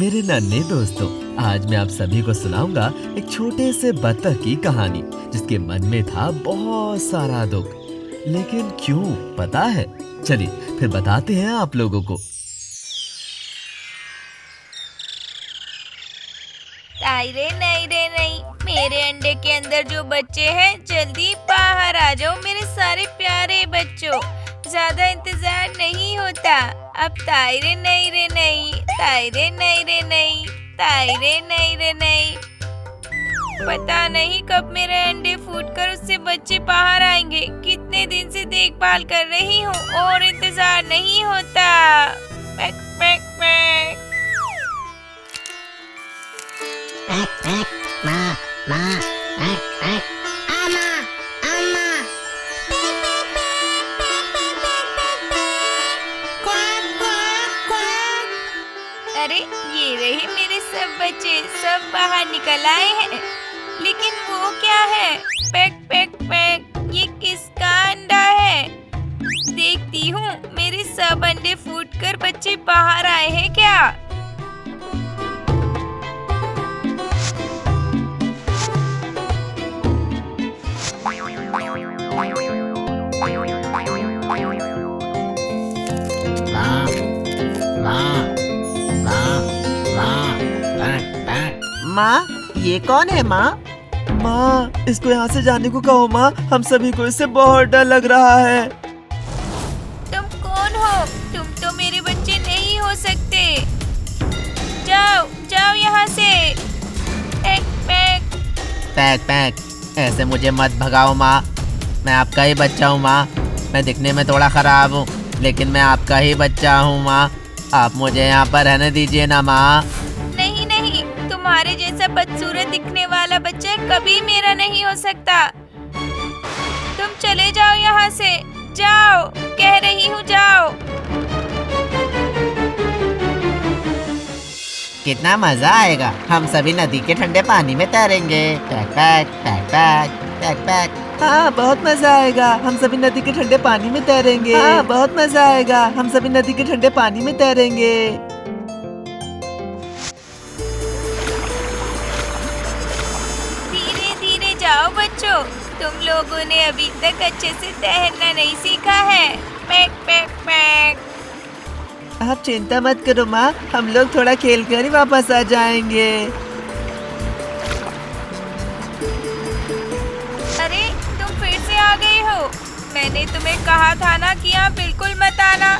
मेरे नन्हे दोस्तों, आज मैं आप सभी को सुनाऊंगा एक छोटे से बत्तख की कहानी जिसके मन में था बहुत सारा दुख। लेकिन क्यों पता है? चलिए फिर बताते हैं आप लोगों को। ताई रे नहीं रे नहीं, मेरे अंडे के अंदर जो बच्चे हैं जल्दी बाहर आ जाओ मेरे सारे प्यारे बच्चों। ज्यादा इंतजार नहीं होता। अब ताई रे नहीं रे नहीं, ताई रे नहीं रे नहीं, ताई रे नहीं रे नहीं। पता नहीं कब मेरे अंडे फूटकर उससे बच्चे बाहर आएंगे। कितने दिन से देखभाल कर रही हूँ और इंतजार नहीं होता। पैक पैक पैक। माँ माँ अम्मा अम्मा अरे ये रहे मेरे सब बच्चे, सब बाहर निकल आए हैं। लेकिन वो क्या है? पैक पैक पैक, ये किसका अंडा है? देखती हूँ मेरे सब अंडे फूटकर बच्चे बाहर आए हैं क्या? माँ, ये कौन है माँ? माँ, इसको यहाँ से जाने को कहो माँ, हम सभी को इससे बहुत डर लग रहा है। तुम कौन हो? तुम तो मेरे बच्चे नहीं हो सकते। जाओ जाओ यहाँ से। पैक पैक। पैक पैक, ऐसे मुझे मत भगाओ माँ। मैं आपका ही बच्चा हूँ माँ। मैं दिखने में थोड़ा खराब हूँ, लेकिन मैं आपका ही बच्चा हूँ माँ। आप मुझे यहाँ पर रहने दीजिए ना माँ। नहीं नहीं, तुम्हारे जैसा बदसूरत दिखने वाला बच्चा कभी मेरा नहीं हो सकता। तुम चले जाओ यहाँ से। जाओ, कह रही हूँ जाओ। कितना मजा आएगा, हम सभी नदी के ठंडे पानी में तैरेंगे। पैक पैक पैक पैक पैक पैक। हाँ, बहुत मजा आएगा, हम सभी नदी के ठंडे पानी में तैरेंगे। हाँ, बहुत मजा आएगा, हम सभी नदी के ठंडे पानी में तैरेंगे। धीरे धीरे जाओ बच्चों, तुम लोगों ने अभी तक अच्छे से तैरना नहीं सीखा है। पैक पैक पैक। आप चिंता मत करो माँ, हम लोग थोड़ा खेल कर ही वापस आ जाएंगे। अरे तुम फिर से आ गए हो। मैंने तुम्हें कहा था ना कि यहाँ बिल्कुल मत आना।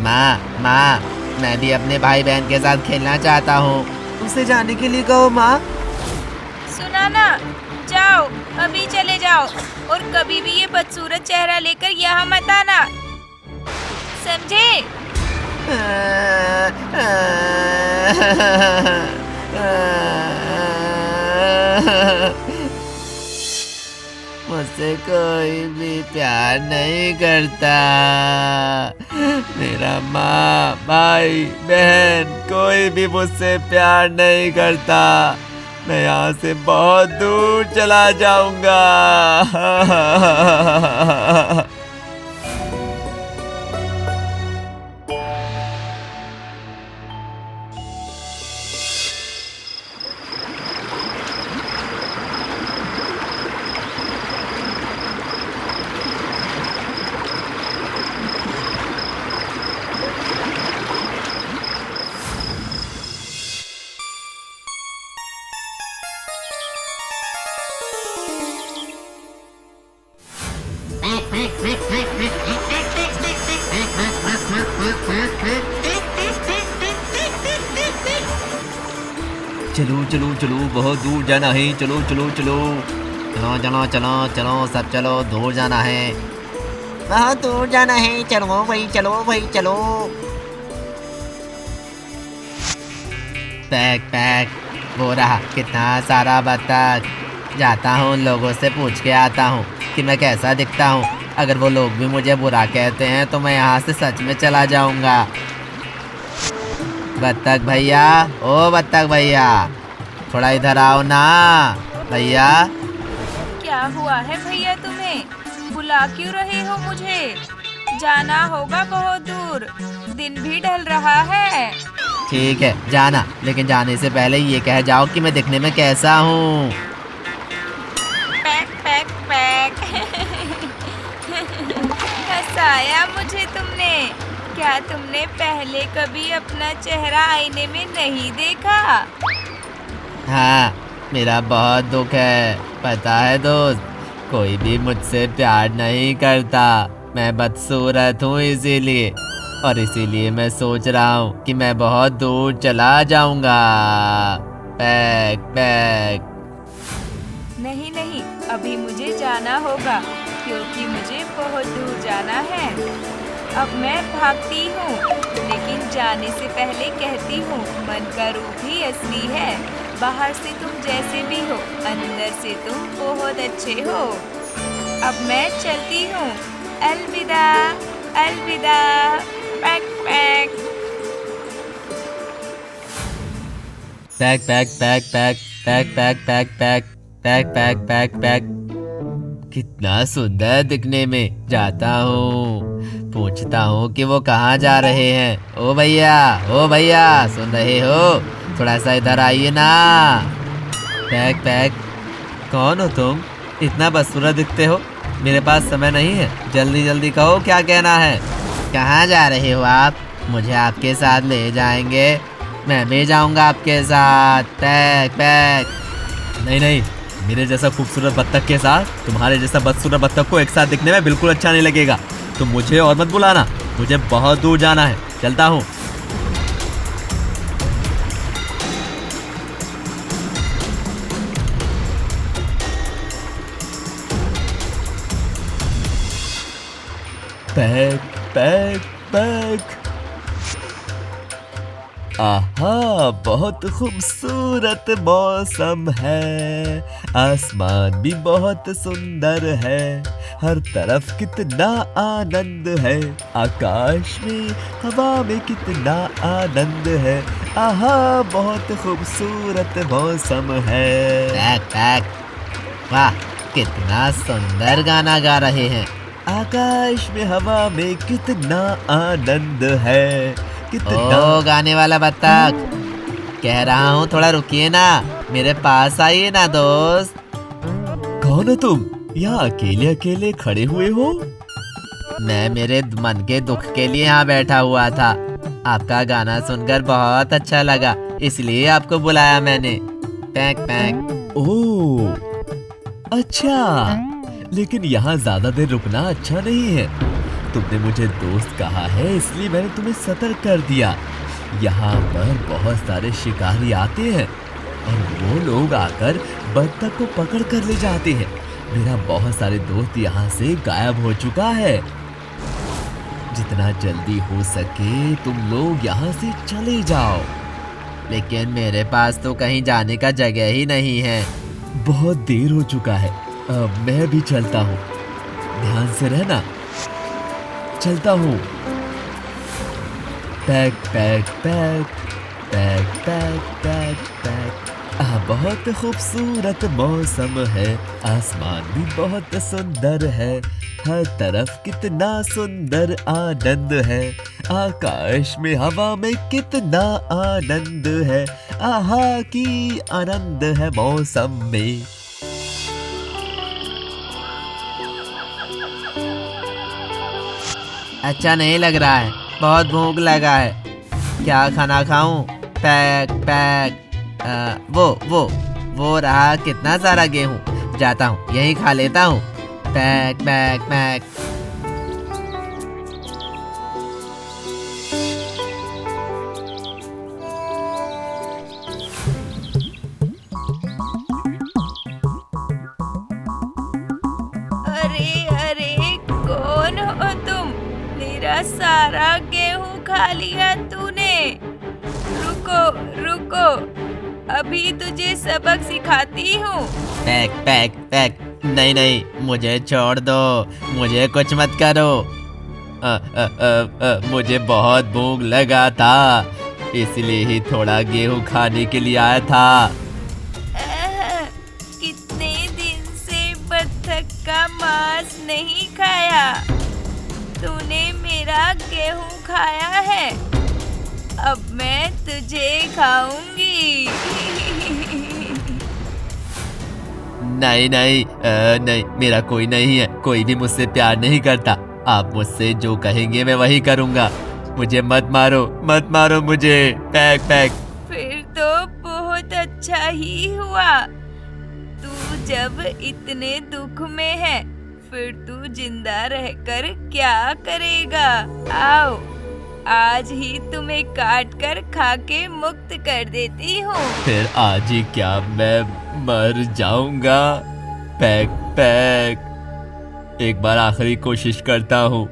माँ, मैं भी अपने भाई बहन के साथ खेलना चाहता हूँ। उसे जाने के लिए कहो माँ। सुना ना, जाओ अभी चले जाओ और कभी भी ये बदसूरत चेहरा लेकर यहाँ मत आना, समझे? मुझसे कोई भी प्यार नहीं करता। मेरा माँ, भाई, बहन कोई भी मुझसे प्यार नहीं करता। मैं यहाँ से बहुत दूर चला जाऊंगा। चलो चलो चलो, बहुत दूर जाना है। चलो चलो चलो चलो चलो चलो चलो, सब चलो, दूर जाना है, बहुत दूर जाना है। चलो भाई, चलो भाई, चलो। पैक पैक, वो रहा कितना सारा बत्तख। जाता हूँ उन लोगों से पूछ के आता हूँ कि मैं कैसा दिखता हूँ। अगर वो लोग भी मुझे बुरा कहते हैं तो मैं यहाँ से सच में चला जाऊँगा। बत्तख भैया, ओ बत्तख भैया, थोड़ा इधर आओ ना भैया। क्या हुआ है भैया तुम्हें? बुला क्यों रहे हो मुझे? जाना होगा बहुत दूर, दिन भी ढल रहा है। ठीक है जाना, लेकिन जाने से पहले ये कह जाओ कि मैं दिखने में कैसा हूँ। पैक पैक पैक। हंसाया मुझे तुमने। क्या तुमने पहले कभी अपना चेहरा आईने में नहीं देखा? हाँ, मेरा बहुत दुख है, पता है दोस्त। कोई भी मुझसे प्यार नहीं करता। मैं बदसूरत हूँ इसीलिए, और इसीलिए मैं सोच रहा हूँ कि मैं बहुत दूर चला जाऊंगा। Pack pack. नहीं नहीं, अभी मुझे जाना होगा, क्योंकि मुझे बहुत दूर जाना है। अब मैं भागती हूँ, लेकिन जाने से पहले कहती हूँ, मन का रूप ही असली है। बाहर से तुम जैसे भी हो, अंदर से तुम बहुत अच्छे हो। अब मैं चलती हूँ। अलविदा अलविदा। पैक पैक। पैक पैक पैक पैक पैक पैक पैक पैक पैक पैक पैक पैक। कितना सुंदर दिखने में। जाता हूँ, पूछता हूँ कि वो कहाँ जा रहे हैं। ओ भैया सुन रहे हो? थोड़ा सा इधर आइए ना। पैक पैक, कौन हो तुम? इतना बदसूरत दिखते हो। मेरे पास समय नहीं है, जल्दी जल्दी कहो क्या कहना है। कहाँ जा रहे हो आप? मुझे आपके साथ ले जाएंगे, मैं भी जाऊंगा आपके साथ। Pack pack. नहीं नहीं, मेरे जैसा खूबसूरत बत्तख के साथ तुम्हारे जैसा बदसूरत बत्तख को एक साथ दिखने में बिल्कुल अच्छा नहीं लगेगा। तुम मुझे और मत बुलाना, मुझे बहुत दूर जाना है। चलता हूँ। पैक पैक पैक। आहा, बहुत खूबसूरत मौसम है। आसमान भी बहुत सुंदर है। हर तरफ कितना आनंद है। आकाश में, हवा में कितना आनंद है। आहा, बहुत खूबसूरत मौसम है। Pack pack. वाह, कितना सुंदर गाना गा रहे हैं। आकाश में, हवा में कितना आनंद है। कितना। ओ गाने वाला बत्तख, कह रहा हूँ थोड़ा रुकिए ना, मेरे पास आइए ना दोस्त। कौन हो तुम? यहाँ अकेले अकेले खड़े हुए हो? मैं मेरे मन के दुख के लिए यहाँ बैठा हुआ था। आपका गाना सुनकर बहुत अच्छा लगा, इसलिए आपको बुलाया मैंने। Pack pack. ओह अच्छा, लेकिन यहाँ ज्यादा देर रुकना अच्छा नहीं है। तुमने मुझे दोस्त कहा है, इसलिए मैंने तुम्हें सतर्क कर दिया। यहाँ पर बहुत सारे शिकारी आते हैं और वो लोग आकर बत्तख को पकड़ कर ले जाते हैं। मेरा बहुत सारे दोस्त यहाँ से गायब हो चुका है। जितना जल्दी हो सके तुम लोग यहाँ से चले जाओ। लेकिन मेरे पास तो कहीं जाने का जगह ही नहीं है। बहुत देर हो चुका है, अब मैं भी चलता हूँ। ध्यान से रहना। चलता हूँ। पैक पैक पैक पैक पैक पैक पैक। बहुत खूबसूरत मौसम है। आसमान भी बहुत सुंदर है। हर तरफ कितना सुंदर आनंद है। आकाश में, हवा में कितना आनंद है। आहा, की आनंद है मौसम में। अच्छा नहीं लग रहा है, बहुत भूख लगा है। क्या खाना खाऊं? Pack pack. वो रहा कितना सारा गेहूं। जाता हूँ, यही खा लेता हूँ। पैक पैक पैक। अरे अरे, कौन हो तुम? मेरा सारा गेहूं खा लिया तूने। रुको रुको, अभी तुझे सबक सिखाती हूँ। पैक पैक पैक। नहीं नहीं, मुझे छोड़ दो, मुझे कुछ मत करो। मुझे बहुत भूख लगा था, इसलिए ही थोड़ा गेहूं खाने के लिए आया था। कितने दिन से बत्तख का मांस नहीं खाया। तूने मेरा गेहूं खाया है। अब मैं तुझे खाऊंगी। नहीं नहीं नहीं, मेरा कोई नहीं है, कोई भी मुझसे प्यार नहीं करता। आप मुझसे जो कहेंगे मैं वही करूँगा। मुझे मत मारो मुझे। Pack pack. फिर तो बहुत अच्छा ही हुआ। तू जब इतने दुख में है, फिर तू जिंदा रहकर क्या करेगा? आओ, आज ही तुम्हें काट कर खा के मुक्त कर देती हूँ। फिर आज ही क्या मैं मर जाऊंगा? पैक पैक, एक बार आखिरी कोशिश करता हूँ।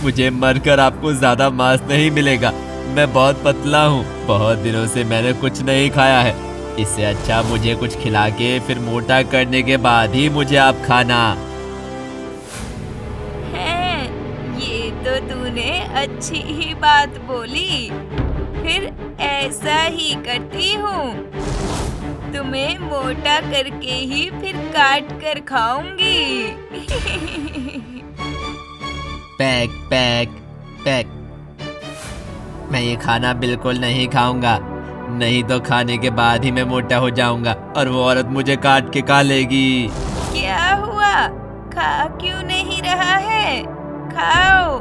मुझे मरकर आपको ज्यादा मांस नहीं मिलेगा। मैं बहुत पतला हूँ, बहुत दिनों से मैंने कुछ नहीं खाया है। इससे अच्छा मुझे कुछ खिला के फिर मोटा करने के बाद ही मुझे आप खाना। है, ये तो तूने अच्छी ही बात बोली। फिर ऐसा ही करती हूँ, तुम्हें मोटा करके ही फिर काट कर खाऊंगी। पैक पैक पैक, मैं ये खाना बिल्कुल नहीं खाऊंगा, नहीं तो खाने के बाद ही मैं मोटा हो जाऊंगा और वो औरत मुझे काट के खा लेगी। क्या हुआ? खा क्यों नहीं रहा है? खाओ,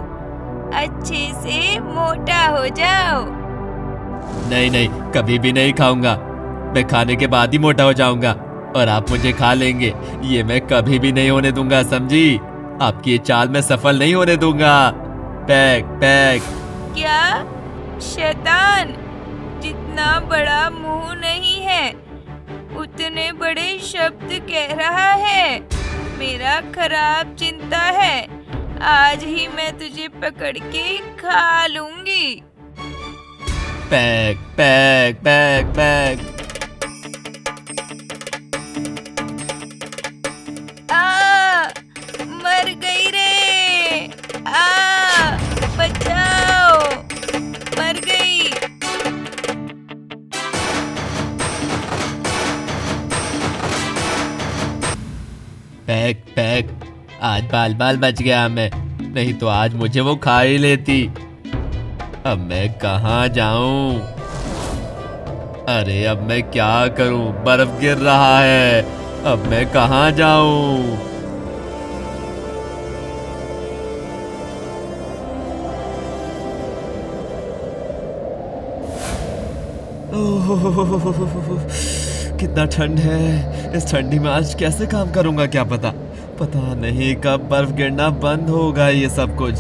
अच्छे से मोटा हो जाओ। नहीं नहीं, कभी भी नहीं खाऊंगा। मैं खाने के बाद ही मोटा हो जाऊंगा और आप मुझे खा लेंगे। ये मैं कभी भी नहीं होने दूंगा, समझी? आपकी ये चाल मैं सफल नहीं होने दूंगा। Pack pack. क्या शैतान, जितना बड़ा मुंह नहीं है उतने बड़े शब्द कह रहा है। मेरा खराब चिंता है, आज ही मैं तुझे पकड़ के खा लूंगी। पैक पैक पैक पैक। मर गई रे। बचाओ, मर गई। पैक पैक, आज बाल बाल बच गया मैं, नहीं तो आज मुझे वो खा ही लेती। अब मैं कहाँ जाऊं? अरे अब मैं क्या करूं? बर्फ गिर रहा है, अब मैं कहाँ जाऊं? ओह, कितना ठंड है। इस ठंडी में आज कैसे काम करूंगा क्या पता नहीं कब बर्फ गिरना बंद होगा ये सब कुछ।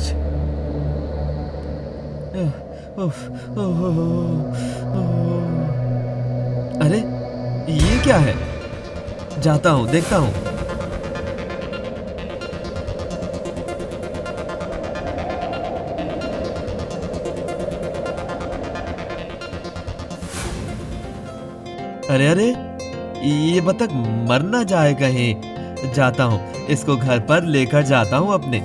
अरे ये क्या है? जाता हूँ, देखता हूँ। अरे अरे, ये बतख मर ना जाए कहीं। जाता हूँ, इसको घर पर लेकर जाता हूँ अपने।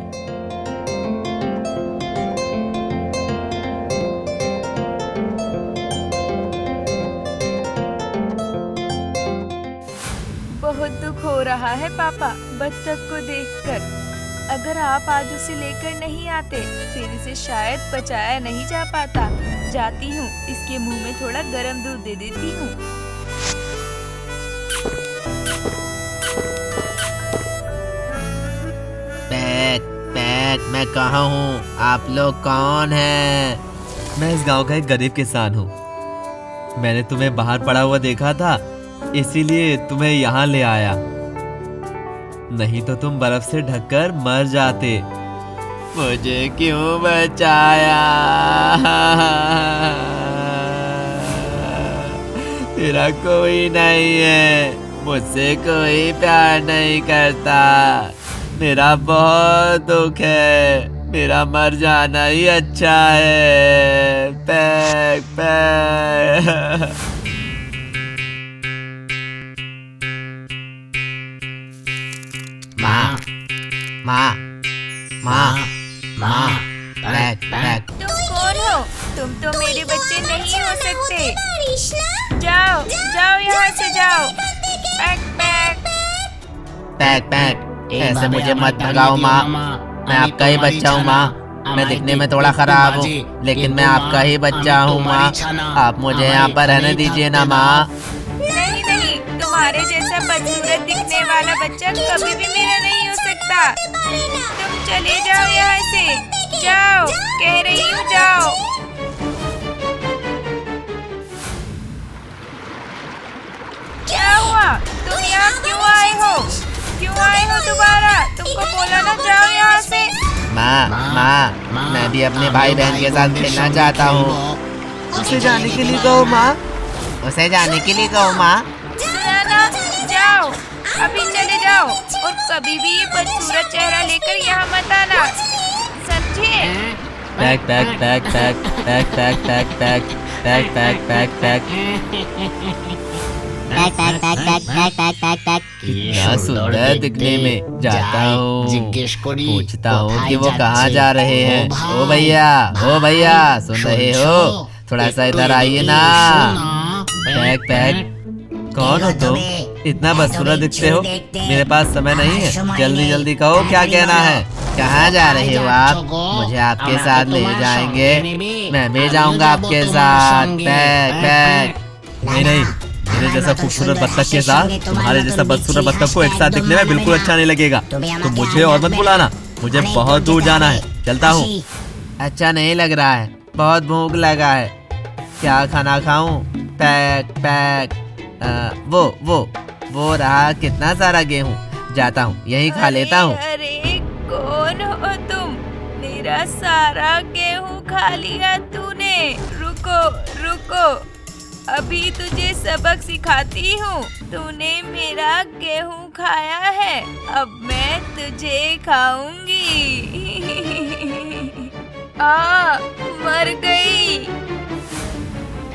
बहुत दुख हो रहा है पापा बत्तख को देखकर। अगर आप आज उसे लेकर नहीं आते, फिर इसे शायद बचाया नहीं जा पाता। जाती हूँ, इसके मुंह में थोड़ा गर्म दूध दे देती हूँ। पैक पैक, मैं कहाँ हूँ? आप लोग कौन हैं? मैं इस गांव का एक गरीब किसान हूँ। मैंने तुम्हें बाहर पड़ा हुआ देखा था, इसीलिए तुम्हें यहाँ ले आया। नहीं तो तुम बर्फ से ढककर मर जाते। मुझे क्यों बचाया? मेरा कोई नहीं है, मुझसे कोई प्यार नहीं करता। मेरा बहुत दुख है, मेरा मर जाना ही अच्छा है। Pack pack. माँ माँ माँ माँ, पैक पैक। तुम कौन हो? तुम तो मेरे बच्चे नहीं हो सकते। जाओ जाओ, यहाँ से जाओ। पैक पैक। पैक पैक, ऐसे मुझे मत भगाओ माँ, मैं आपका ही बच्चा हूँ माँ। मैं दिखने में थोड़ा खराब हूँ, लेकिन मैं आपका ही बच्चा हूँ माँ। आप मुझे यहाँ पर रहने दीजिए ना माँ। नहीं नहीं, तुम्हारे जैसा बदसूरत दिखने वाला बच्चा कभी भी मेरा नहीं हो सकता। तुम चले जाओ यहाँ से, जाओ, कह रही हूँ जाओ। क्या हुआ? तुम यहाँ क्यों आए हो? क्यों आए हो दोबारा? तुमको बोला ना जाओ यहाँ से। माँ, मैं भी अपने भाई बहन के साथ खेलना चाहता हूँ। उसे जाने के लिए कहो माँ। उसे जाने के लिए कहो माँ। सुना ना, जाओ, अभी चले जाओ और कभी भी ये बदसूरत चेहरा लेकर यहाँ मत आना, समझे? पैक पैक पैक पैक पैक पैक पैक पैक पैक पैक पैक पैक। कितना सुंदर दिखने में। जाता हूँ, पूछता हूँ कि वो कहाँ जा रहे हैं। ओ भैया सुन रहे हो? थोड़ा सा इधर आइए ना। पैक पैक, कौन हो तुम? इतना बदसूरत दिखते हो। मेरे पास समय नहीं है, जल्दी जल्दी कहो क्या कहना है। कहाँ जा रहे हो आप? मुझे आपके साथ ले जाएंगे, मैं भी जाऊंगा आपके साथ। Pack pack. नहीं, मेरे जैसा खूबसूरत बत्तख के साथ तुम्हारे जैसा बदसूरत बत्तख को एक साथ दिखने में बिल्कुल अच्छा नहीं लगेगा। तो मुझे और मत बुलाना, मुझे बहुत दूर जाना है, चलता हूँ। अच्छा नहीं लग रहा है, बहुत भूख लगा है। क्या खाना खाऊं? Pack pack. वो रहा कितना सारा गेहूं। जाता हूँ, यही खा लेता हूँ। अरे कौन हो तुम? मेरा सारा गेहूं खा लिया तूने। रुको रुको, अभी तुझे सबक सिखाती हूँ। तूने मेरा गेहूं खाया है, अब मैं तुझे खाऊंगी। मर गई।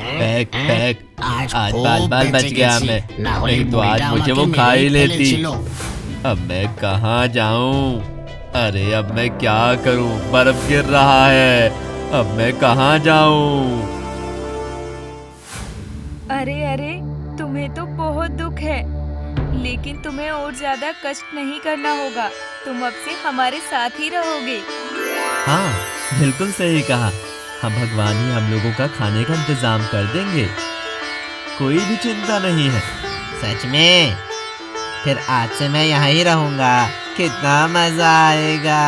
पैक पैक, आज बाल बाल बच गया मैं, नहीं तो आज मुझे वो खा ही लेती। अब मैं कहाँ जाऊँ? अरे अब मैं क्या करूँ? बर्फ गिर रहा है, अब मैं कहाँ जाऊँ? अरे तुम्हें तो बहुत दुख है, लेकिन तुम्हें और ज्यादा कष्ट नहीं करना होगा। तुम अब से हमारे साथ ही रहोगे। हाँ, बिल्कुल सही कहा। हम भगवान ही हम लोगों का खाने का इंतजाम कर देंगे, कोई भी चिंता नहीं है। सच में? फिर आज से मैं यहाँ ही रहूंगा। कितना मजा आएगा।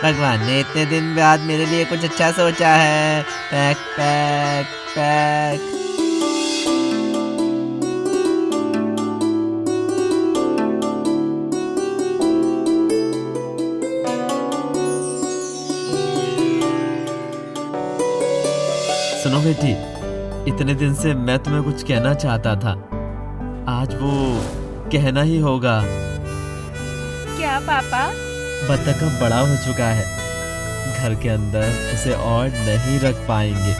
भगवान ने इतने दिन बाद मेरे लिए कुछ अच्छा सोचा है। पैक पैक पैक। सुनो बेटी, इतने दिन से मैं तुम्हें कुछ कहना चाहता था, आज वो कहना ही होगा। क्या पापा? बत्तख अब बड़ा हो चुका है, घर के अंदर उसे और नहीं रख पाएंगे।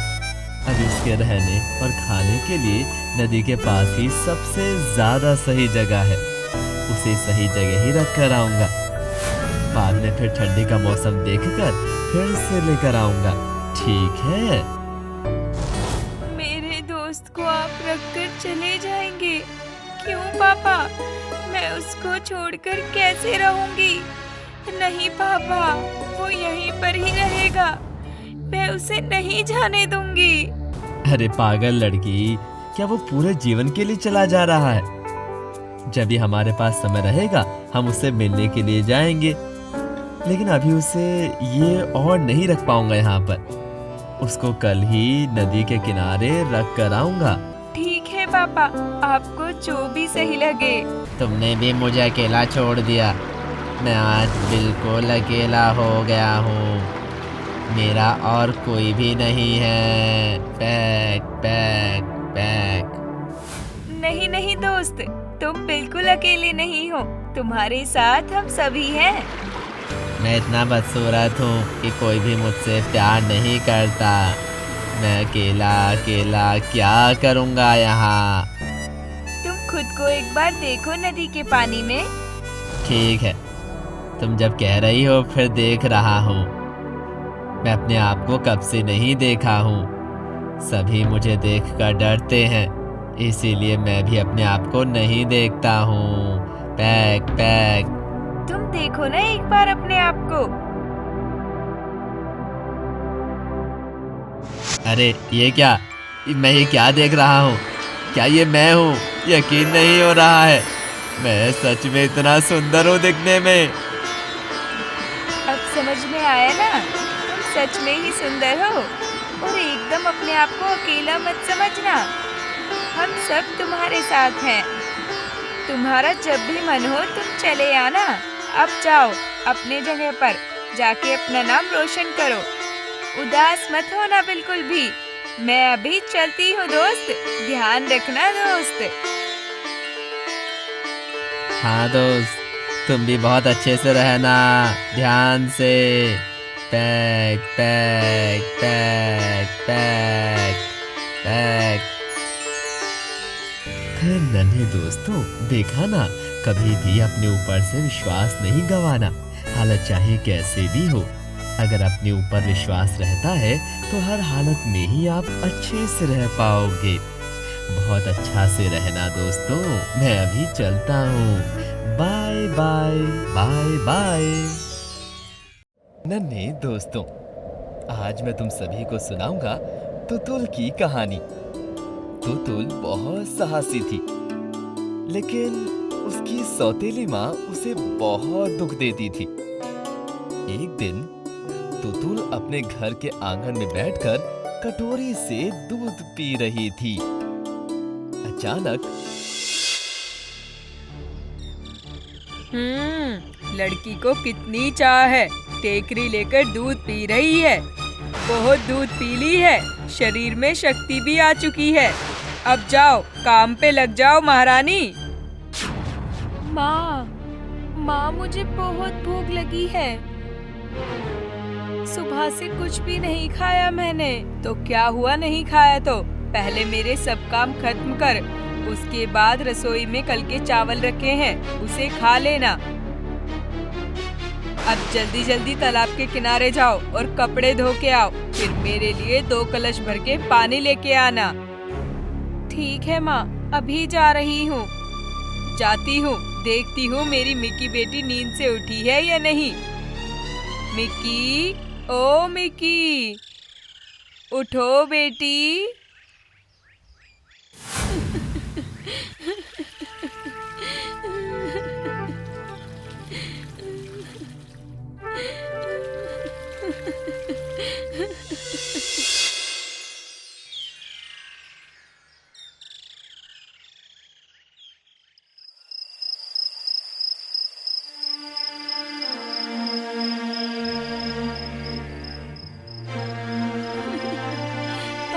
अब इसके रहने और खाने के लिए नदी के पास ही सबसे ज्यादा सही जगह है, उसे सही जगह ही रख कर आऊंगा। बाद में फिर ठंडी का मौसम देखकर फिर से लेकर आऊंगा, ठीक है? मेरे दोस्त को आप रखकर चले जाएंगे? क्यों पापा? मैं उसको छोड़कर कैसे रहूंगी? नहीं पापा, वो यहीं पर ही रहेगा, मैं उसे नहीं जाने दूंगी। अरे पागल लड़की, क्या वो पूरे जीवन के लिए चला जा रहा है? जब भी हमारे पास समय रहेगा हम उससे मिलने के लिए जाएंगे, लेकिन अभी उसे ये और नहीं रख पाऊंगा यहाँ पर। उसको कल ही नदी के किनारे रख कर आऊंगा। ठीक है पापा, आपको जो भी सही लगे। तुमने भी मुझे अकेला छोड़ दिया, मैं आज बिल्कुल अकेला हो गया हूँ। मेरा और कोई भी नहीं है। पैक पैक पैक। नहीं नहीं दोस्त, तुम बिल्कुल अकेले नहीं हो, तुम्हारे साथ हम सभी हैं। मैं इतना बदसूरत हूँ कि कोई भी मुझसे प्यार नहीं करता। मैं अकेला अकेला क्या करूँगा यहाँ? तुम खुद को एक बार देखो नदी के पानी में। ठीक है, तुम जब कह रही हो फिर देख रहा हूँ। मैं अपने आप को कब से नहीं देखा हूँ। सभी मुझे देखकर डरते हैं, इसीलिए मैं भी अपने आप को नहीं देखता हूँ। Pack pack. तुम देखो ना एक बार अपने आप को। अरे ये क्या, मैं ये क्या देख रहा हूँ? क्या ये मैं हूँ? यकीन नहीं हो रहा है, मैं सच में इतना सुंदर हूँ दिखने में। अब समझ में आया ना, तुम सच में ही सुंदर हो और एकदम अपने आप को अकेला मत समझना। हम सब तुम्हारे साथ हैं। तुम्हारा जब भी मन हो तुम चले आना। अब जाओ अपने जगह पर जाके अपना नाम रोशन करो। उदास मत होना बिल्कुल भी। मैं अभी चलती हूँ दोस्त, ध्यान रखना दोस्त। हाँ दोस्त, तुम भी बहुत अच्छे से रहना, ध्यान से। पैक पैक पैक पैक पैक। फिर नन्हे दोस्तों, देखा ना, कभी भी अपने ऊपर से विश्वास नहीं गंवाना, हालत चाहे कैसे भी हो। अगर अपने ऊपर विश्वास रहता है तो हर हालत में ही आप अच्छे से रह पाओगे। बहुत अच्छा से रहना दोस्तों, मैं अभी चलता हूँ। Bye bye bye bye. नन्हे दोस्तों, आज मैं तुम सभी को सुनाऊंगा तुतुल की कहानी। तुतुल बहुत साहसी थी, लेकिन उसकी सौतेली माँ उसे बहुत दुख देती थी। एक दिन तुतुल अपने घर के आंगन में बैठकर कटोरी से दूध पी रही थी। अचानक लड़की को कितनी चाह है, टेकरी लेकर दूध पी रही है। बहुत दूध पी ली है, शरीर में शक्ति भी आ चुकी है। अब जाओ काम पे लग जाओ महारानी। माँ मुझे बहुत भूख लगी है। सुबह से कुछ भी नहीं खाया मैंने। तो क्या हुआ नहीं खाया तो? पहले मेरे सब काम खत्म कर, उसके बाद रसोई में कल के चावल रखे हैं, उसे खा लेना। अब जल्दी जल्दी तालाब के किनारे जाओ और कपड़े धो के आओ। फिर मेरे लिए 2 कलश भर के पानी लेके आना। ठीक है माँ, अभी जा रही हूँ। जाती हूँ, देखती हूँ मेरी मिक्की बेटी नींद से उठी है या नहीं। मिक्की, ओ मिक्की, उठो बेटी।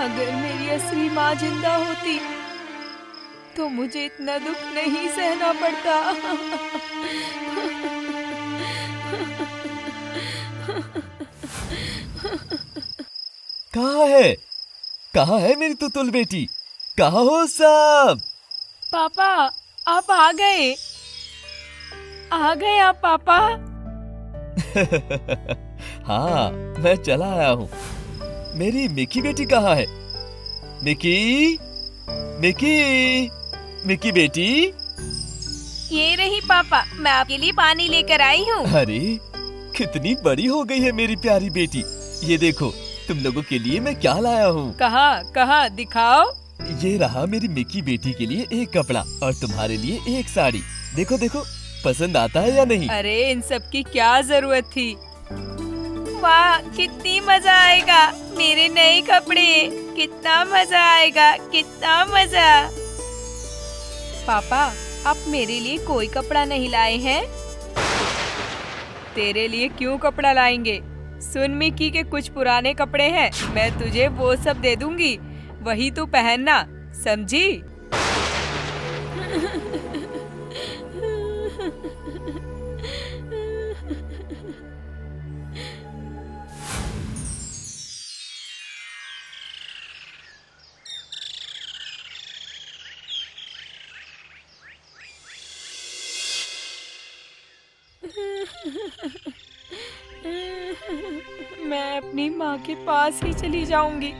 अगर मेरी असली माँ जिंदा होती तो मुझे इतना दुख नहीं सहना पड़ता। कहाँ है? कहाँ है मेरी तुतुल बेटी? कहाँ हो सब? पापा, आप आ गए। आ गए आप पापा। हाँ, मैं चला आया हूँ। मेरी मिकी बेटी कहाँ है? मिकी, मिकी, मिकी बेटी। ये रही पापा, मैं आपके लिए पानी लेकर आई हूँ। अरे, कितनी बड़ी हो गई है मेरी प्यारी बेटी। ये देखो, तुम लोगों के लिए मैं क्या लाया हूँ। कहाँ दिखाओ। ये रहा मेरी मिकी बेटी के लिए एक कपड़ा और तुम्हारे लिए एक साड़ी। देखो देखो, पसंद आता है या नहीं? अरे इन सब की क्या जरूरत थी। वाह, कितनी मजा आएगा। मेरे नए कपड़े, कितना मजा आएगा, कितना मजा। पापा, आप मेरे लिए कोई कपड़ा नहीं लाए हैं? तेरे लिए क्यों कपड़ा लाएंगे? सुन मिकी के कुछ पुराने कपड़े हैं, मैं तुझे वो सब दे दूंगी, वही तू पहनना, समझी? मैं अपनी माँ के पास ही चली जाऊंगी।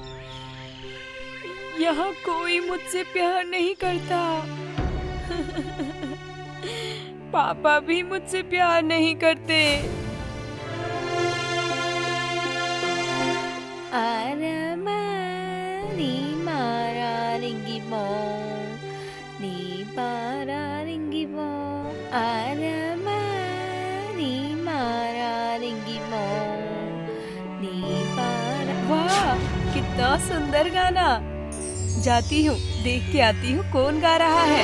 यहाँ कोई मुझसे प्यार नहीं करता। पापा भी मुझसे प्यार नहीं करते। आरामा, कितना सुंदर गाना। जाती हूँ, देख के आती हूँ कौन गा रहा है।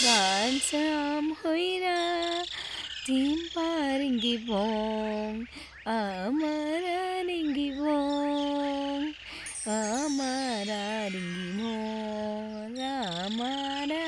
गान साम होइरा तीन पारिंगी बोंग आमारा रिंगी बोंग आमारा रिंगी मोर आमारा।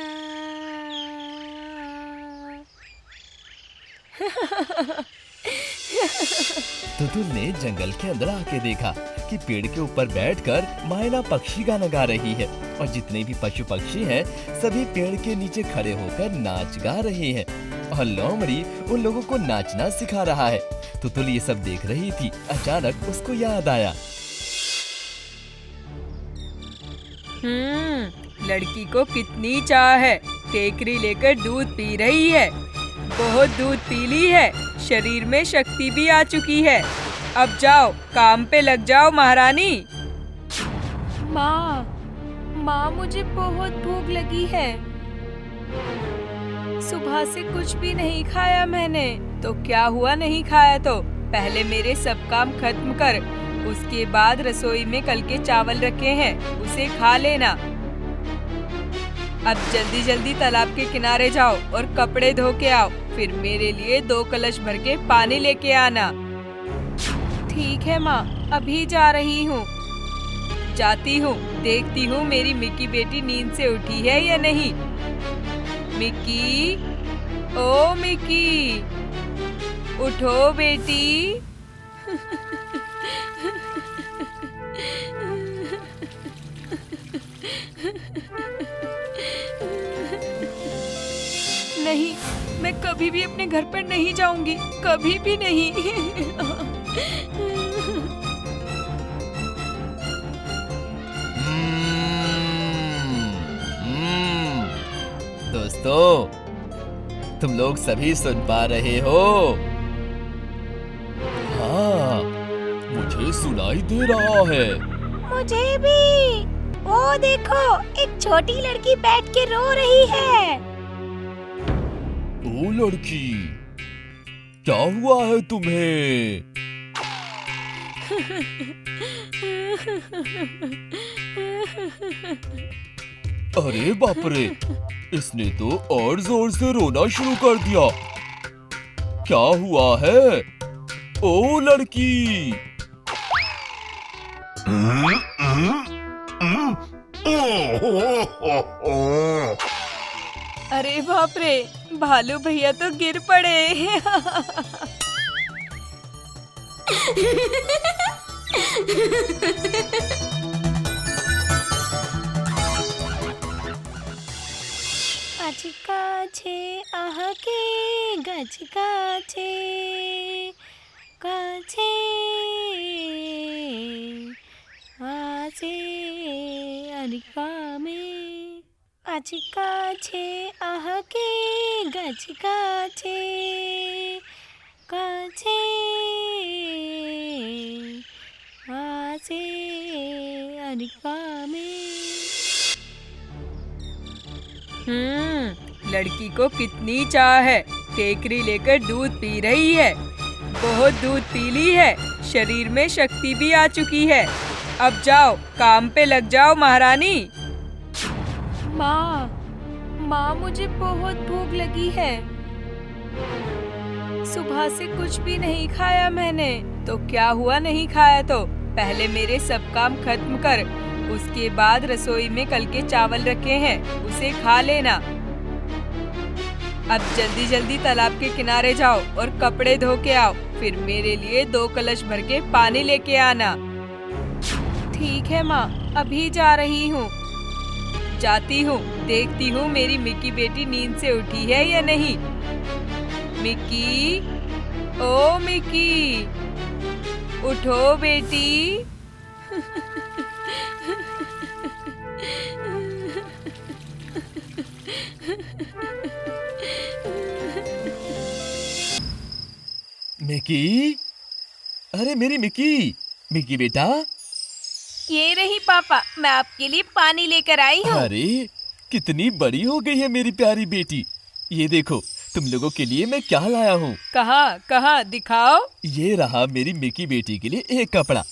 तुतुल ने जंगल के अंदर आके देखा कि पेड़ के ऊपर बैठकर मायना पक्षी गाना गा रही है और जितने भी पशु पक्षी हैं सभी पेड़ के नीचे खड़े होकर नाच गा रहे हैं और लोमड़ी उन लोगों को नाचना सिखा रहा है। तुतुल ये सब देख रही थी। अचानक उसको याद आया। लड़की को कितनी चाह है, टेकरी लेकर दूध पी रही है। बहुत दूध पी ली है, शरीर में शक्ति भी आ चुकी है। अब जाओ, काम पे लग जाओ महारानी। माँ मुझे बहुत भूख लगी है। सुबह से कुछ भी नहीं खाया मैंने। तो क्या हुआ नहीं खाया तो? पहले मेरे सब काम खत्म कर, उसके बाद रसोई में कल के चावल रखे हैं, उसे खा लेना। अब जल्दी जल्दी तालाब के किनारे जाओ और कपड़े धो के आओ, फिर मेरे लिए 2 कलश भर के पानी लेके आना। ठीक है माँ, अभी जा रही हूँ। जाती हूँ, देखती हूँ मेरी मिक्की बेटी नींद से उठी है या नहीं। मिक्की, ओ मिक्की, उठो बेटी। नहीं, मैं कभी भी अपने घर पर नहीं जाऊंगी, कभी भी नहीं। दोस्तों, तुम लोग सभी सुन पा रहे हो? हाँ, मुझे सुनाई दे रहा है। मुझे भी। वो देखो, एक छोटी लड़की बैठ के रो रही है। ओ लड़की, क्या हुआ है तुम्हें? अरे बाप रे, इसने तो और जोर से रोना शुरू कर दिया। क्या हुआ है? ओ लड़की। अरे बाप रे, भालू भैया तो गिर पड़े। আজ কাছে আহাকে গাছ কাছে কাছে আসে আর কামে। আজ কাছে আহাকে গাছ কাছে কাছে আসে আর কামে। लड़की को कितनी चाह है, टेकरी लेकर दूध पी रही है। बहुत दूध पी ली है, शरीर में शक्ति भी आ चुकी है। अब जाओ, काम पे लग जाओ महारानी। माँ मुझे बहुत भूख लगी है। सुबह से कुछ भी नहीं खाया मैंने। तो क्या हुआ नहीं खाया तो? पहले मेरे सब काम खत्म कर, उसके बाद रसोई में कल के चावल रखे हैं, उसे खा लेना। अब जल्दी जल्दी तालाब के किनारे जाओ और कपड़े धो के आओ, फिर मेरे लिए 2 कलश भर के पानी लेके आना। ठीक है माँ, अभी जा रही हूँ। जाती हूँ, देखती हूँ मेरी मिक्की बेटी नींद से उठी है या नहीं। मिक्की, ओ मिक्की, उठो बेटी। मिकी, अरे मेरी मिकी, मिकी बेटा। ये रही पापा, मैं आपके लिए पानी लेकर आई हूँ। अरे कितनी बड़ी हो गई है मेरी प्यारी बेटी। ये देखो, तुम लोगों के लिए मैं क्या लाया हूँ। कहाँ कहाँ दिखाओ। ये रहा मेरी मिकी बेटी के लिए एक कपड़ा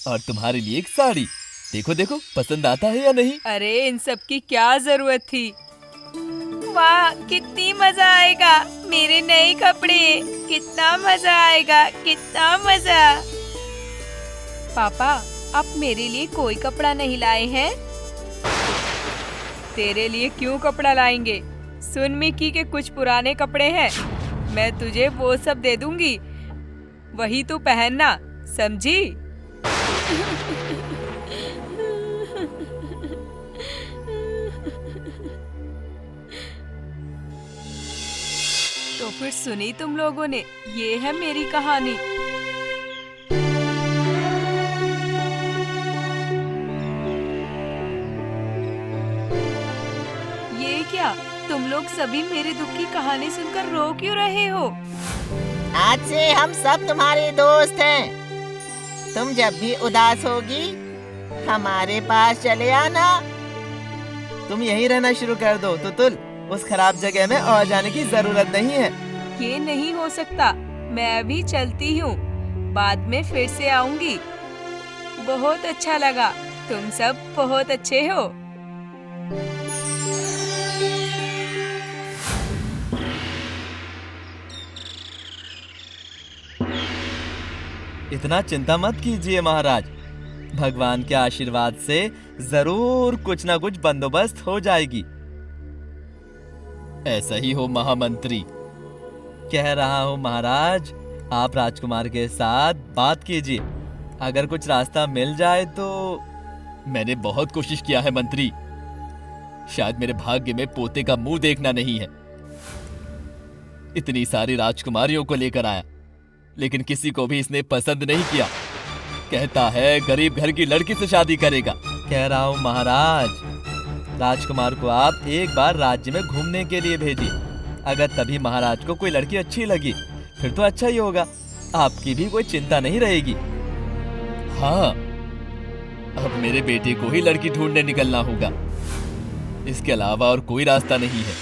और तुम्हारे लिए एक साड़ी। देखो देखो पसंद आता है या नहीं। अरे इन सब की क्या जरूरत थी। वाह कितनी मजा आएगा, मेरे नए कपड़े, कितना मजा आएगा, कितना मजा। पापा आप मेरे लिए कोई कपड़ा नहीं लाए हैं? तेरे लिए क्यों कपड़ा लाएंगे। सुन मिकी के कुछ पुराने कपड़े हैं, मैं तुझे वो सब दे दूंगी, वही तू पहनना, समझी। तो फिर सुनी तुम लोगों ने, ये है मेरी कहानी। ये क्या, तुम लोग सभी मेरे दुख की कहानी सुनकर रो क्यों रहे हो? आज से हम सब तुम्हारे दोस्त हैं। तुम जब भी उदास होगी हमारे पास चले आना। तुम यहीं रहना शुरू कर दो तुतुल, उस खराब जगह में और जाने की जरूरत नहीं है। ये नहीं हो सकता, मैं अभी चलती हूँ, बाद में फिर से आऊंगी। बहुत अच्छा लगा, तुम सब बहुत अच्छे हो। इतना चिंता मत कीजिए महाराज, भगवान के आशीर्वाद से जरूर कुछ ना कुछ बंदोबस्त हो जाएगी। ऐसा ही हो महामंत्री। कह रहा हूँ महाराज, आप राजकुमार के साथ बात कीजिए, अगर कुछ रास्ता मिल जाए तो। मैंने बहुत कोशिश किया है मंत्री, शायद मेरे भाग्य में पोते का मुंह देखना नहीं है। इतनी सारी राजकुमारियों को लेकर आया, लेकिन किसी को भी इसने पसंद नहीं किया। कहता है गरीब घर की लड़की से शादी करेगा। कह रहा हूँ महाराज, राजकुमार को आप एक बार राज्य में घूमने के लिए भेजिए, अगर तभी महाराज को कोई लड़की अच्छी लगी फिर तो अच्छा ही होगा, आपकी भी कोई चिंता नहीं रहेगी। हाँ, अब मेरे बेटे को ही लड़की ढूंढने निकलना होगा, इसके अलावा और कोई रास्ता नहीं है।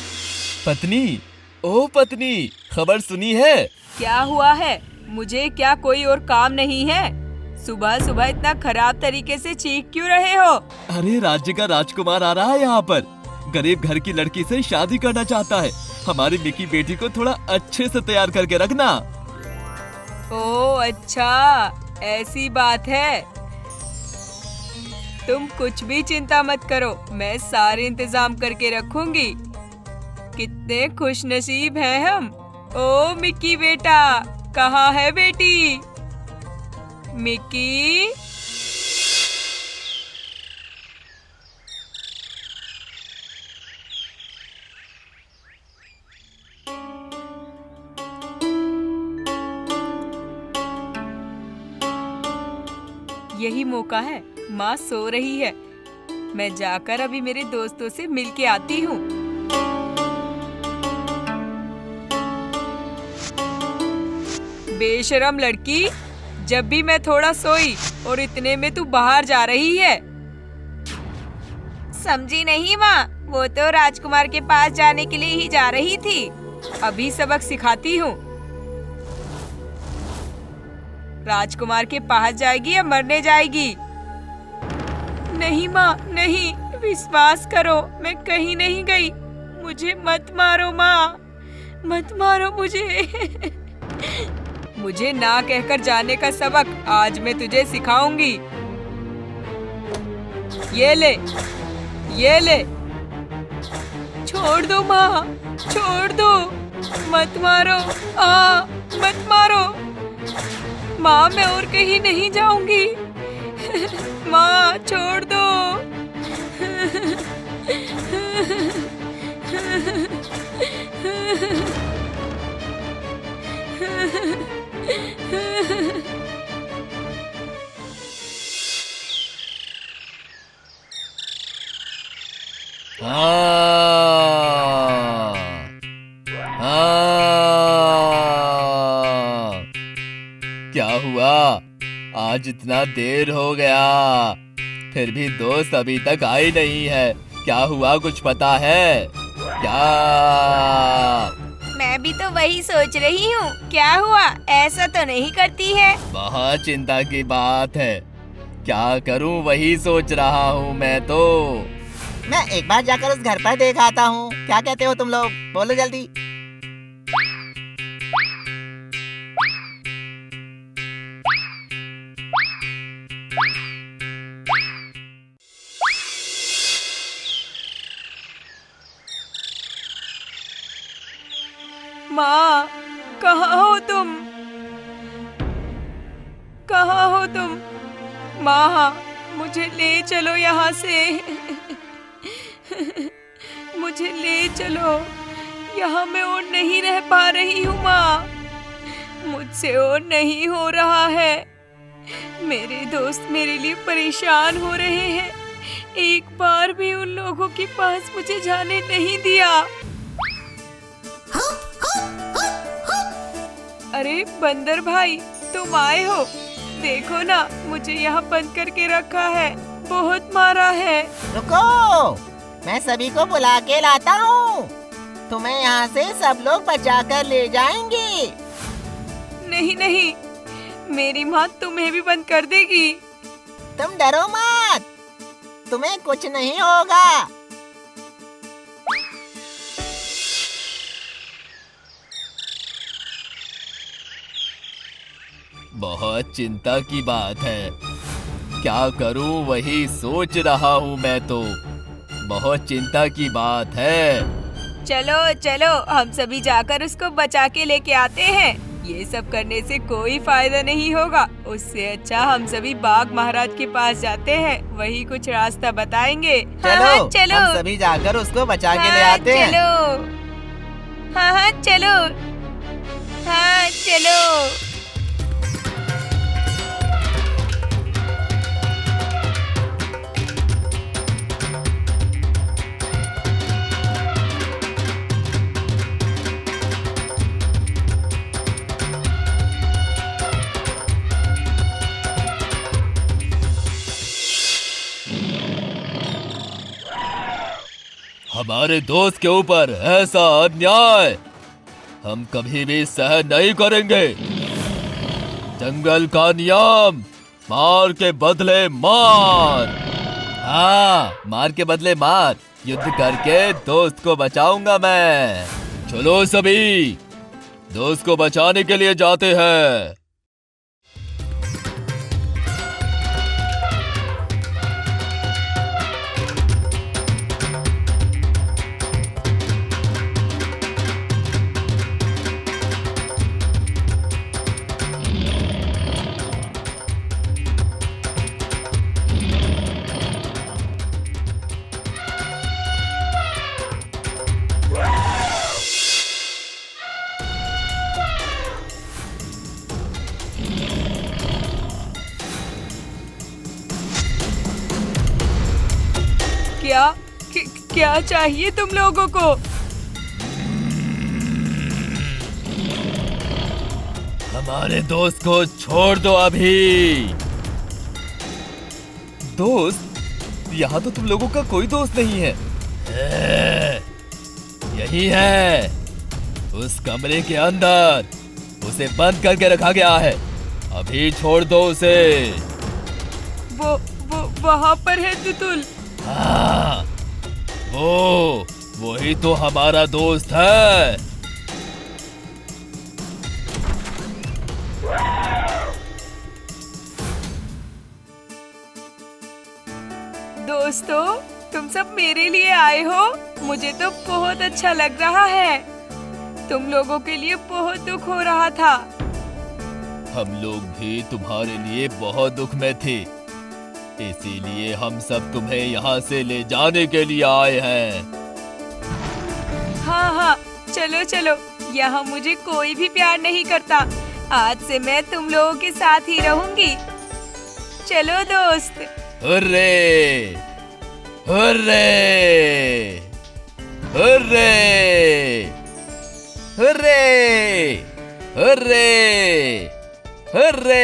पत्नी, ओ पत्नी, खबर सुनी है? क्या हुआ है? मुझे क्या कोई और काम नहीं है? सुबह सुबह इतना खराब तरीके से चीख क्यों रहे हो? अरे राज्य का राजकुमार आ रहा है यहाँ पर, गरीब घर की लड़की से शादी करना चाहता है। हमारी मिकी बेटी को थोड़ा अच्छे से तैयार करके रखना। ओह अच्छा, ऐसी बात है। तुम कुछ भी चिंता मत करो, मैं सारे इंतजाम करके रखूंगी। कितने खुशनसीब हैं हम। ओ मिकी बेटा, कहाँ है बेटी? मिकी, यही मौका है, माँ सो रही है, मैं जाकर अभी मेरे दोस्तों से मिल के आती हूँ। बेशरम लड़की, जब भी मैं थोड़ा सोई और इतने में तू बाहर जा रही है। समझी नहीं माँ, वो तो राजकुमार के पास जाने के लिए ही जा रही थी। अभी सबक सिखाती हूँ। राजकुमार के पास जाएगी या मरने जाएगी? नहीं माँ, नहीं, विश्वास करो, मैं कहीं नहीं गई। मुझे मत मारो माँ, मत मारो मुझे। मुझे ना कहकर जाने का सबक आज मैं तुझे सिखाऊंगी। ये ले, ये ले। छोड़ दो माँ, छोड़ दो, मत मारो, मत मारो। माँ मैं और कहीं नहीं जाऊंगी। माँ छोड़ दो। क्या हुआ? आज इतना देर हो गया, फिर भी दोस्त अभी तक आई नहीं है। क्या हुआ, कुछ पता है क्या? मैं भी तो वही सोच रही हूँ। क्या हुआ, ऐसा तो नहीं करती है? बहुत चिंता की बात है। क्या करूं वही सोच रहा हूँ मैं तो। मैं एक बार जाकर उस घर पर देख आता हूँ। क्या कहते हो तुम लोग? बोलो जल्दी। माँ, कहाँ हो तुम? कहाँ हो तुम? माँ, मुझे ले चलो यहाँ से। मुझे ले चलो, यहाँ मैं और नहीं रह पा रही हूँ माँ। मुझसे और नहीं हो रहा है। मेरे दोस्त मेरे लिए परेशान हो रहे हैं। एक बार भी उन लोगों के पास मुझे जाने नहीं दिया। अरे बंदर भाई, तुम आए हो? देखो ना, मुझे यहाँ बंद करके रखा है, बहुत मारा है। रुको, मैं सभी को बुला के लाता हूँ। तुम्हें यहाँ से सब लोग बचा कर ले जाएंगे। नहीं नहीं, मेरी माँ तुम्हें भी बंद कर देगी। तुम डरो मत, तुम्हें कुछ नहीं होगा। बहुत चिंता की बात है। क्या करूं वही सोच रहा हूँ मैं तो। बहुत चिंता की बात है। चलो चलो, हम सभी जाकर उसको बचा के लेके आते हैं। ये सब करने से कोई फायदा नहीं होगा। उससे अच्छा हम सभी बाघ महाराज के पास जाते हैं, वही कुछ रास्ता बताएंगे। चलो, चलो। हम सभी जाकर उसको बचा के ले हाँ, आते हैं। चलो। हाँ चलो। हाँ चलो। हमारे दोस्त के ऊपर ऐसा अन्याय हम कभी भी सहन नहीं करेंगे। जंगल का नियम, मार के बदले मार। हाँ, मार के बदले मार। युद्ध करके दोस्त को बचाऊंगा मैं। चलो सभी, दोस्त को बचाने के लिए जाते हैं। क्या क्या चाहिए तुम लोगों को? हमारे दोस्त को छोड़ दो अभी। दोस्त? यहाँ तो तुम लोगों का कोई दोस्त नहीं है। यही है, उस कमरे के अंदर। उसे बंद करके रखा गया है। अभी छोड़ दो उसे। वो वहाँ पर है तुतुल। हाँ, वही तो हमारा दोस्त है। दोस्तों, तुम सब मेरे लिए आए हो? मुझे तो बहुत अच्छा लग रहा है। तुम लोगों के लिए बहुत दुख हो रहा था। हम लोग भी तुम्हारे लिए बहुत दुख में थे, इसीलिए हम सब तुम्हें यहाँ से ले जाने के लिए आए हैं। हाँ, चलो चलो, यहाँ मुझे कोई भी प्यार नहीं करता। आज से मैं तुम लोगों के साथ ही रहूंगी। चलो दोस्त। Hurray! Hurray! Hurray! Hurray! Hurray! Hurray!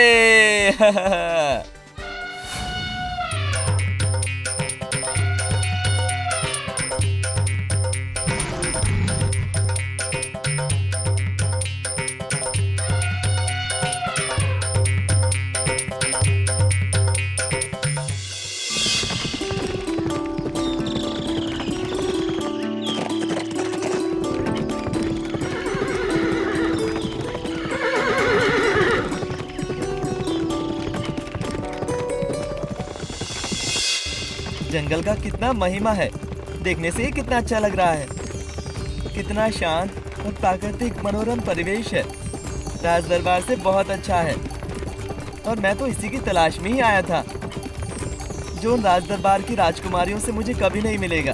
जंगल का कितना महिमा है, देखने से ही कितना अच्छा लग रहा है। कितना शांत और प्राकृतिक मनोरम परिवेश है। राज दरबार से बहुत अच्छा है और मैं तो इसी की तलाश में ही आया था, जो राज दरबार की राजकुमारियों से मुझे कभी नहीं मिलेगा।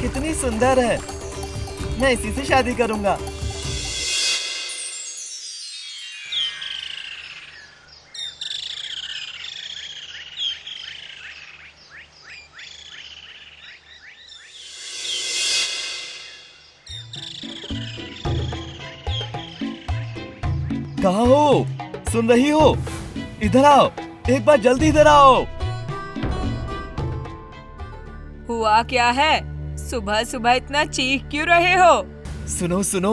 कितनी सुंदर है, मैं इसी से शादी करूंगा। कहाँ हो? सुन रही हो? इधर आओ, एक बार जल्दी इधर आओ। हुआ क्या है? सुबह सुबह इतना चीख क्यों रहे हो? सुनो सुनो,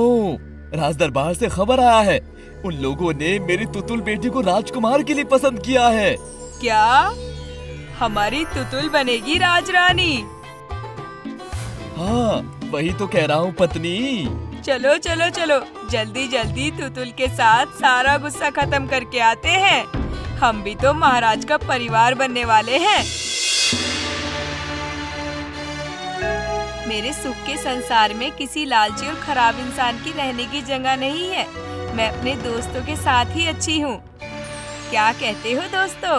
राज दरबार से खबर आया है। उन लोगों ने मेरी तुतुल बेटी को राजकुमार के लिए पसंद किया है। क्या हमारी तुतुल बनेगी राजरानी? हाँ, वही तो कह रहा हूँ पत्नी। चलो चलो चलो, जल्दी जल्दी तुतुल के साथ सारा गुस्सा खत्म करके आते हैं। हम भी तो महाराज का परिवार बनने वाले हैं। मेरे सुख के संसार में किसी लालची और खराब इंसान की रहने की जगह नहीं है। मैं अपने दोस्तों के साथ ही अच्छी हूँ। क्या कहते हो दोस्तों?